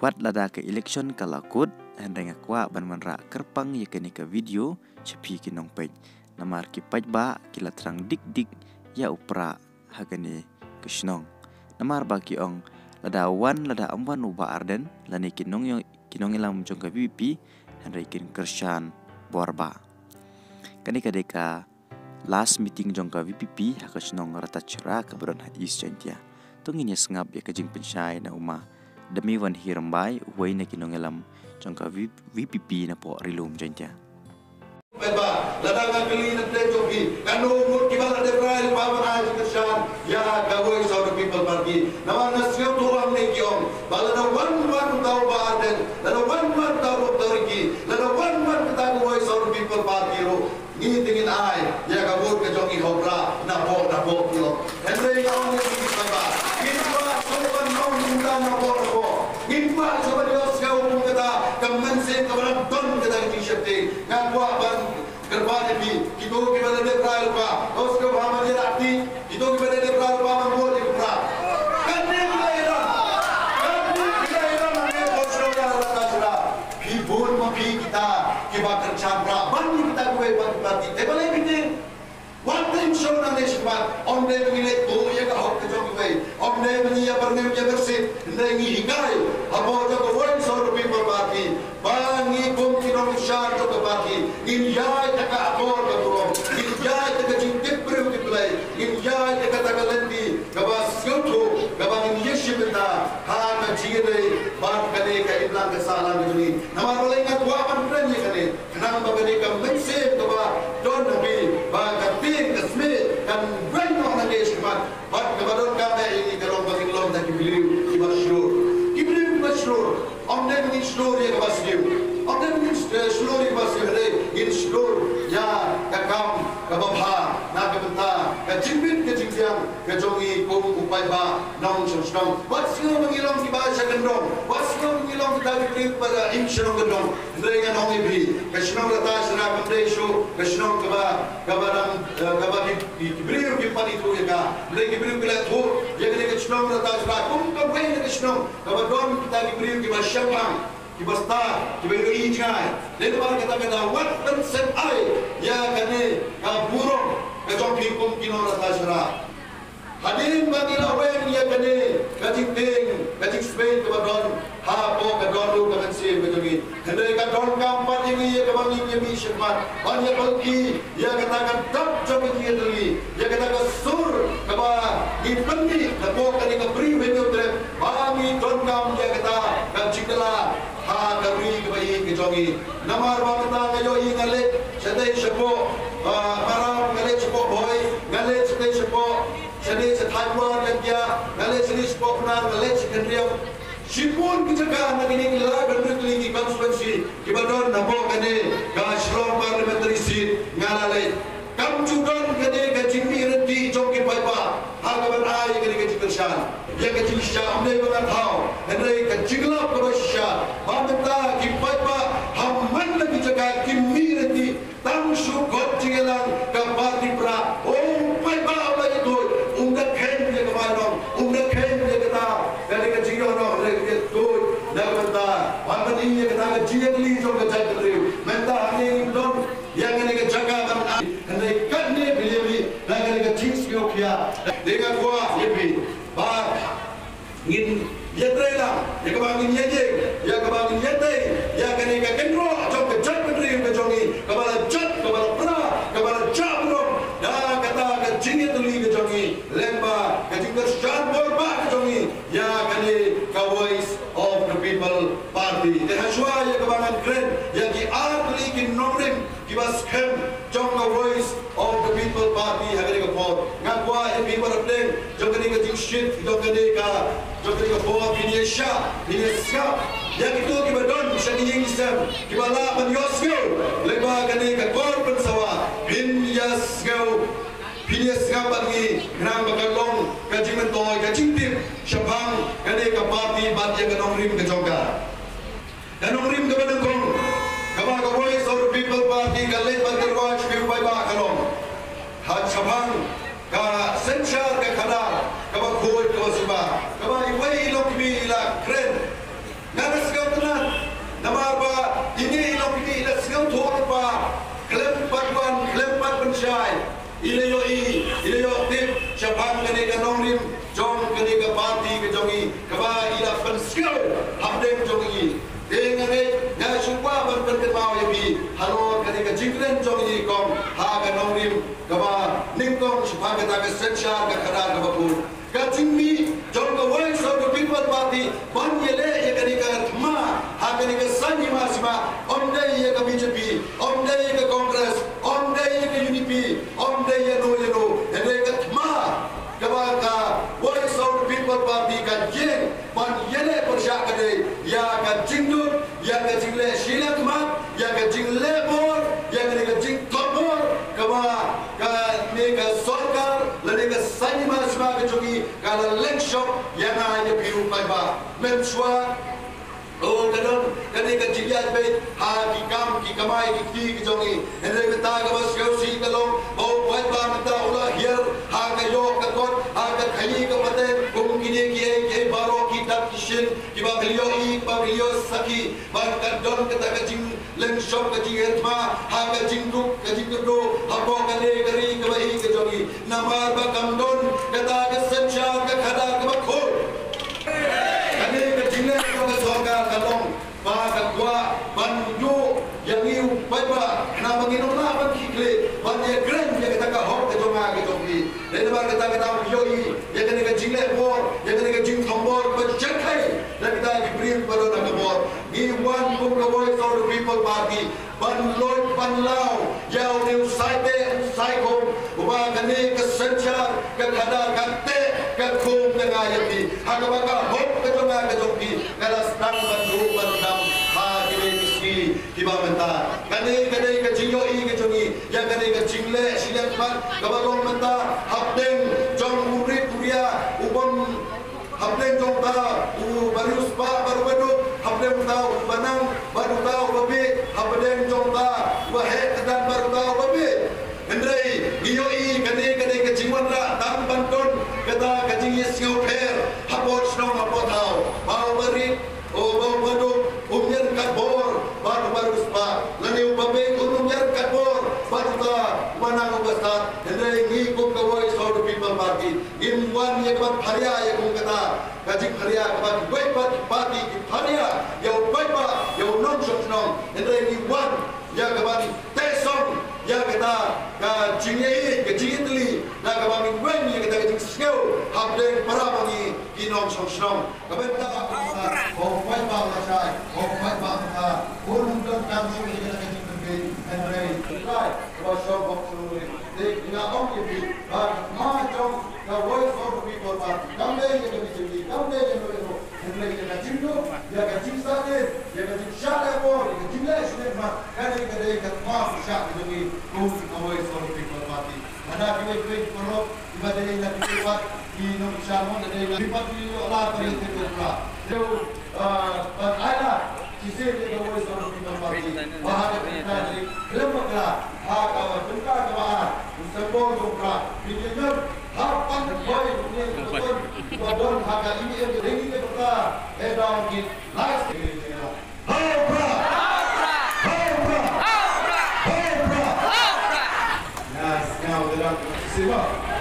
Wat lada ke election kalakut hendeng akwa ban manra kerpang ye kini ke video cepi kinong pej namar ki pej ba kila terang dik ya upra hagani kesnong namar bagi ong lada wan lada amwan uba arden lani kinong ilam jong ke VP hendeng kin kershan borba kani kadeka last meeting jong ke VPP hakesnong rata cera keberon hadis jantia tunginya sengap ya kejing pensyai na umah demi wan hirmbai wai na kinongelam jongka VPP na po rilum jantia Beba, ladang kali na jogi, kanu mut kibala de brai paman aji kershan, ya kawai saud people party. Nawan nasyo tuang ne kiong, bala na wan tau baden, lada wan tau toriki, lada wan kita kawai saud people party ro. Ni tingin ai, ya kawur ke jogi hobra, na po kilo. Hendai kau ni beba, kita sopan mau minta na po. Gimana coba dia sekarang kita kemensen kepada don kita di syekti ngakwa ban kerban di kita kepada dia berapa os ke bahaman dia arti kita kepada dia berapa membuat dia berapa kan dia mana kosong yang rata sudah hibur mapi kita kerja berapa ni kita bagi boleh bikin one time show na neshmat on day mengilek tu ya ka hok kejong kai on day mengia bernem ya bersih nengi hikai abo jo ko voice of the people party bangi kum kinong shar jo ko party in yai taka abor ka turong in yai taka jintip prem di play in yai taka tagalendi gabas yoto gabang yeshimta ha na jire ban kane ka iblang ka sala ni namar boleh ngat wa pan pren ye kane nang babane ka mense ka ba don nabi ba kasme kan bueno na neshmat bat kabadon ka ba ini kalong bagin lom da kibiliu kimashlur onde mini shlur ye kabasdiu onde mini shlur ye kabasdiu hade in shlur ya kakam kababha na kabenta ka jimbit ke jingjiang ka jongi kum upai ba nong shnong wasyo mangilong ki ba sakendong wasyo mangilong ka kibiliu para imshnong gendong ndrenga nong ibi ka shnong rata shna kamdeshu ka shnong kabadam kabadi kibiliu ki pani tu ya ka ndrenga kibiliu kila tu ya ke shnong rata shna kum ka wen ke shnong kabadon kita kibiliu ki ba syamang kibasta kibiliu injai dan bar kata kata wat pensem ai ya kane ka burung ka jompi kum kinong rata shna hadirin bagi lawen ya kane kajing Spain kabadon ha po kadon lu ka kansi begitu kendai ka don kampan ini ya kabangi ya mismat ban ya balki ya katakan tap jom ini dali ya katakan sur kaba dipendi lepo kani ka beri venue trip bangi don kam ya kata kam cikala ha kabri kebai ke jogi namar bangta ngayo ingale sedai sepo para ngale sepo boy ngale sedai sepo sedai setaiwan dan dia ngale sedai sepo benar ngale sekendriam Sipun kita kan ini kita berdiri di konstitusi kita don nabo kene gashlong parliamentary seat ngalale kam judan kene kajimbi reti joki paipa hagaban ai kene kajikershan ya kajisha amne bangat hau henry kajigla korosha bamta ki paipa hamman lagi jaga kimmi reti tamshu gotjigelang kapati pra oh paipa ala itu unda khen je kamalong unda khen je kata kene kajigla Nagmenta, wapani yang kita jeli jom kerja kerja, menta hari ini yang kita jaga kan, hendak kan ni beli, nak kita jenis kaya, dengan gua yepi, bar, ngin yetrela, ya kebangin yejek, ya kebangin yete, ya kita kendro, jom kerja kerja kejongi, kepala jat, kepala pernah, kepala jabro, dah kata kejenis tuli kejongi, lemba, kejingker shan borba kejongi, ya kita voice of the people party the hashwa ya kabangan kren ya ki arli ki nomrim ki bas khem jong the voice of the people party hagre ka por ngakwa ya people of them jogani ka jingshit jogani ka por ki sha ki ska ya ki to ki badon shani yeng sam ki bala ban yosgo leba kani ka kor ban sawa bin yasgo Pilias bagi nang bakalong kajiman toy kajintip syabang kane ka party batya kanong rim ka jongga kanong rim ka banangkong kaba ka voice of the people party ka late bagarwaj ki bay ba kalong hat syabang ka senchar ka khada kaba khoy ka siba kaba iway ilok mi ila kren ngana skill hamdeng jong i dengan ya syukwa ban mau ya bi halo kani ka jingren jong i kom ha ga nongrim ka ba ningkong supaya kita ke sencha ka khada ka bapur ka jingmi jong ka voice of the people party ban yele ya kani ka thma ha kani ka sanyi ma sima onde ya ka BJP onde ya ka congress onde ya ka UDP onde ya no ene ka thma ka ka voice of the people party ka jing ban yele persya ka de ya ka jingdut ya ka jingle shilat mat ya ka jingle bor ya ka jing tobor ka ne ka sarkar lane ka sanyi ma sima ka jogi ka lek shop ya na ya piu pai ba men chwa oh kadang kani ka jigyat be ha ki kam ki kamai ki jongi ene ka ta ka bas yo si ka long oh pai ba mata ula hier ha ka yo ka kot ha ka khali ka pate kum kine ki ke baro ki dak ki shin ki ba beliau I ba beliau saki ba ka don ka ta ka jing leng shop ka jing etma ha ka jing duk ka jing do ha ko ka ne kari ka ba I ka jongi namar ba kam don ka ta ka sancha ka khada ka ba khol kani ka jingle ka sorga kalong ba ka kwa ban yu yang iu pai ba na manginom na ban kikle ban ye gren ye ka ka hok ka jonga ka jongi le ba ka ta yo I ye ka ne ka jingle bor ye ka ne ka jing thombor ba chekai la ka ta brim ba do na ka bor ni wan ko ka voice of the people party ban loy ban lao yau ni sai ko ba ka ne ka sancha ka khada ka te ka khum ka ga yati ha ka ba ka hok ka jonga ka jongi ka la stang ban ru ban dam ha ki le ki ki ba menta kane ka jingyo I ka jongi ya kane ka jingle silat man ka ba long menta hapdeng jong muri puria ubon hapdeng jong ta u barius ba baru badu hapdeng ta banang baru ta babe hapdeng jong ta wa he dan baru ta babe Andrei, iyo I kane ka jingwan ra tam banton kata ka jing yesyo pher hapot snong hapot hau bau bari o bau badu umyer kabor baru spa lani ubabe umyer kabor baru ta mana ubastat Andrei ni ko ka voice of the people party in one ye bat pharia ye ko kata ka jing pharia ka bat wai bat party ki pharia yo bai ba yo non shotnom Andrei ni one ya ka bat tesong ya kita ka jingi ka jingitli na ka bang wen ya kita ka jing skill habde para bangi kinom songshnom ka benta ka ko pai ba la sai ko pai ba ka urun ka kam so ya ka jing ke andre lai ko so bok so de ina ong ye bi ba ma jong ka voice of the people ba kambe ye ka jing kambe ye no andre ye ka jing do ya ka jing sa de ya ka jing sha le bo ya ka jing le shne ma ka ne ka ma sha de ni ko ka voice of the people party ada kwe koro ibadai la kipat ki no shamon de la kipat ni ala pare te ko जो आया किसी के कोई सोच नहीं कर पाती वहाँ के पिता ने फिल्म करा हाँ का तुमका करा संबोध करा बिजनेस हाँ पंच कोई दुनिया के तो बोल हाँ का इन्हीं के रेंगी के पता है डाउन की लाइफ के लिए हाँ ब्रा Yes, now we're on to see